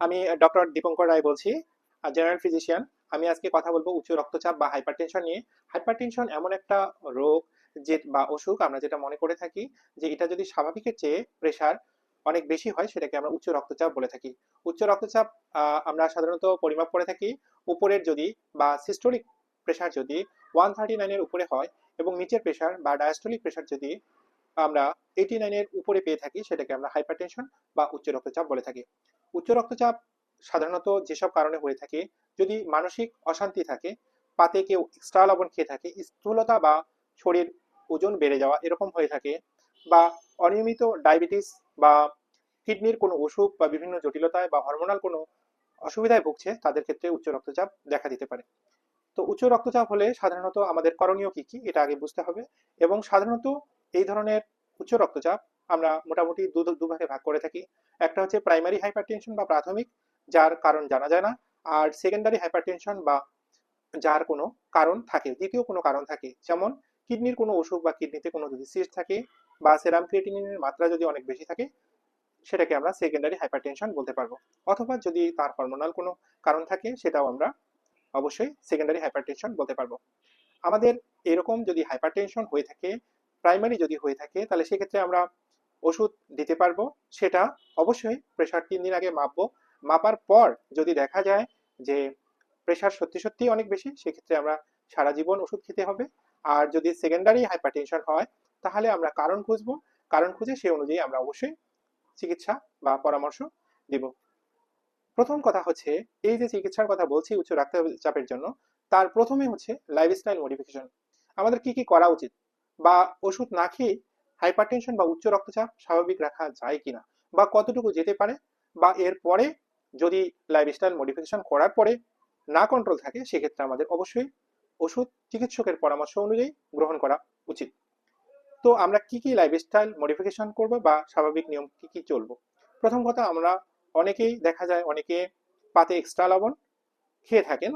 আমি ডক্টর দীপঙ্কর রায় বলছি, general physician. আমি আজকে কথা বলবো উচ্চ রক্তচাপ বা হাইপারটেনশন নিয়ে। হাইপারটেনশন এমন একটা রোগ যে বা অসুখ আমরা যেটা মনে করে থাকি যে এটা যদি স্বাভাবিকের চেয়ে প্রেসার অনেক বেশি হয় সেটাকে আমরা উচ্চ রক্তচাপ বলে থাকি। উচ্চ রক্তচাপ আমরা সাধারণত পরিমাপ করে থাকি উপরের যদি বা সিস্টোলিক প্রেসার যদি 139-এর উপরে হয় এবং নিচের প্রেসার বা ডায়াস্টোলিক প্রেসার যদি আমরা 89-এর উপরে পেয়ে থাকি সেটাকে আমরা হাইপারটেনশন বা উচ্চ রক্তচাপ বলে থাকি। উচ্চ রক্তচাপ সাধারণত যেসব কারণে হয়ে থাকে, যদি মানসিক অশান্তি থাকে, পাতে কেউ এক্সট্রা লবণ খেয়ে থাকে, স্থূলতা বা শরীর ওজন বেড়ে যাওয়া এরকম হয়ে থাকে, বা অনিয়মিত ডায়াবেটিস বা কিডনির কোনো অসুখ বা বিভিন্ন জটিলতায় বা হরমোনাল কোনো অসুবিধায় ভুগছে তাদের ক্ষেত্রে উচ্চ রক্তচাপ দেখা দিতে পারে। তো উচ্চ রক্তচাপ হলে সাধারণত আমাদের করণীয় কি কি এটা আগে বুঝতে হবে। এবং সাধারণত এই ধরনের উচ্চ রক্তচাপ আমরা মোটামুটি দুভাগে ভাগ করে থাকি। একটা হচ্ছে প্রাইমারি হাইপারটেনশন বা প্রাথমিক, যার কারণ জানা যায় না। আর সেকেন্ডারি হাইপারটেনশন বা যার কোনো কারণ থাকে, দ্বিতীয় কোনো কারণ থাকে, যেমন কিডনির কোনো অসুখ বা কিডনিতে কোনো যদি সিস্ট থাকে বা সেরাম ক্রিয়েটিনিনের মাত্রা যদি অনেক বেশি থাকে, সেটাকে আমরা সেকেন্ডারি হাইপারটেনশন বলতে পারবো। অথবা যদি তার হরমোনাল কোনো কারণ থাকে সেটাও আমরা অবশ্যই সেকেন্ডারি হাইপারটেনশন বলতে পারবো। আমাদের এরকম যদি হাইপারটেনশন হয়ে থাকে, প্রাইমারি যদি হয়ে থাকে, তাহলে সেক্ষেত্রে আমরা ওষুধ দিতে পারবো। সেটা অবশ্যই প্রেশার 3 দিন আগে মাপবো। মাপার পর যদি দেখা যায় যে প্রেশার সত্যি সত্যি অনেক বেশি, সেক্ষেত্রে আমরা সারা জীবন ওষুধ খেতে হবে। আর যদি সেকেন্ডারি হাইপারটেনশন হয় তাহলে আমরা কারণ খুঁজবো, কারণ খুঁজে সেই অনুযায়ী আমরা অবশ্যই চিকিৎসা বা পরামর্শ দিব। প্রথম কথা হচ্ছে, এই যে চিকিৎসার কথা বলছি উচ্চ রক্তচাপের জন্য, তার প্রথমে হচ্ছে লাইফস্টাইল মডিফিকেশন। আমাদের কি কি করা উচিত, বা ওষুধ না খেয়ে হাইপারটেনশন বা উচ্চ রক্তচাপ স্বাভাবিক রাখা যায় কিনা, বা কতটুকু যেতে পারে, বা এর পরে যদি লাইফস্টাইল মডিফিকেশন করার পরে না কন্ট্রোল থাকে সেক্ষেত্রে আমাদের অবশ্যই ওষুধ চিকিৎসকের পরামর্শ অনুযায়ী গ্রহণ করা উচিত। তো আমরা কি কি লাইফস্টাইল মডিফিকেশন করব বা স্বাভাবিক নিয়ম কি কি চলবো। প্রথম কথা, আমরা অনেকেই দেখা যায় অনেকে পাতে এক্সট্রা লবণ খেয়ে থাকেন,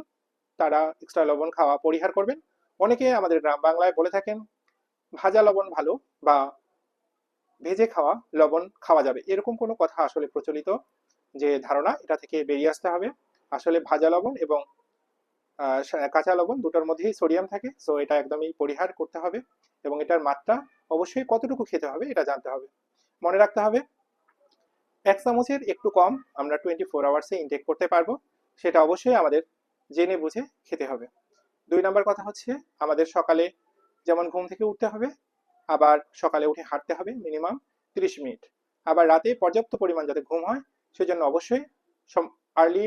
তারা এক্সট্রা লবণ খাওয়া পরিহার করবেন। অনেকে আমাদের গ্রাম বাংলায় বলে থাকেন ভাজা লবণ ভালো, বা ভেজে খাওয়া লবণ খাওয়া যাবে, এরকম কোনো কথা আসলে প্রচলিত যে ধারণা, এটা থেকে বেরিয়ে আসতে হবে। আসলে ভাজা লবণ এবং কাঁচা লবণ দুটোর মধ্যেই সোডিয়াম থাকে, সো এটা একদমই পরিহার করতে হবে। এবং এটার মাত্রা অবশ্যই কতটুকু খেতে হবে এটা জানতে হবে। মনে রাখতে হবে 1 চামচের একটু কম আমরা 24 আওয়ার্সে ইনটেক করতে পারবো, সেটা অবশ্যই আমাদের জেনে বুঝে খেতে হবে। 2 নম্বর কথা হচ্ছে, আমাদের সকালে যেমন ঘুম থেকে উঠতে হবে, আবার সকালে উঠে হাঁটতে হবে মিনিমাম 30 মিনিট। আবার রাতে পর্যাপ্ত পরিমাণ যাতে ঘুম হয় সেজন্য অবশ্যই আর্লি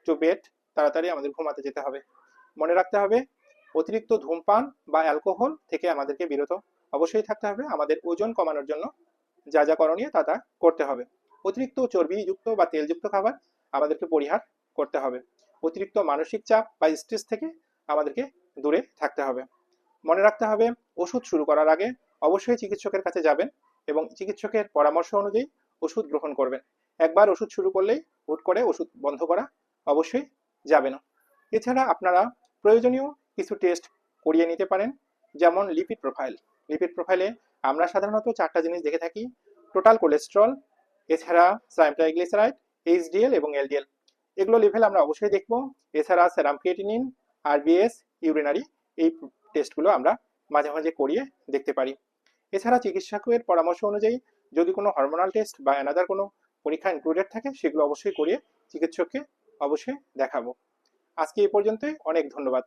টু বেড, তাড়াতাড়ি আমাদের ঘুমাতে যেতে হবে। মনে রাখতে হবে অতিরিক্ত ধূমপান বা অ্যালকোহল থেকে আমাদেরকে বিরত অবশ্যই থাকতে হবে। আমাদের ওজন কমানোর জন্য যা যা করণীয় তা তা করতে হবে। অতিরিক্ত চর্বিযুক্ত বা তেলযুক্ত খাবার আমাদেরকে পরিহার করতে হবে। অতিরিক্ত মানসিক চাপ বা স্ট্রেস থেকে আমাদেরকে দূরে থাকতে হবে। মনে রাখতে হবে ওষুধ শুরু করার আগে অবশ্যই চিকিৎসকের কাছে যাবেন এবং চিকিৎসকের পরামর্শ অনুযায়ী ওষুধ গ্রহণ করবেন। একবার ওষুধ শুরু করলেই হুট করে ওষুধ বন্ধ করা অবশ্যই যাবে না। এছাড়া আপনারা প্রয়োজনীয় কিছু টেস্ট করিয়ে নিতে পারেন, যেমন লিপিড প্রোফাইল। লিপিড প্রোফাইলে আমরা সাধারণত 4টা জিনিস দেখে থাকি: টোটাল কোলেস্টেরল, এছাড়া সেরাম ট্রাইগ্লিসারাইড, এইচডিএল এবং এলডিএল, এগুলো লেভেল আমরা অবশ্যই দেখব। এছাড়া সেরাম ক্রিয়েটিনিন, আরবিএস, ইউরিনারি, এই টেস্টগুলো আমরা মাঝে মাঝে করিয়ে দেখতে পারি। এছাড়া চিকিৎসকের পরামর্শ অনুযায়ী যদি কোনো হরমোনাল টেস্ট বা অ্যানাদার কোনো পরীক্ষা ইনক্লুডেড থাকে সেগুলো অবশ্যই করিয়ে চিকিৎসককে অবশ্যই দেখাবো। আজকে এই পর্যন্তই, অনেক ধন্যবাদ।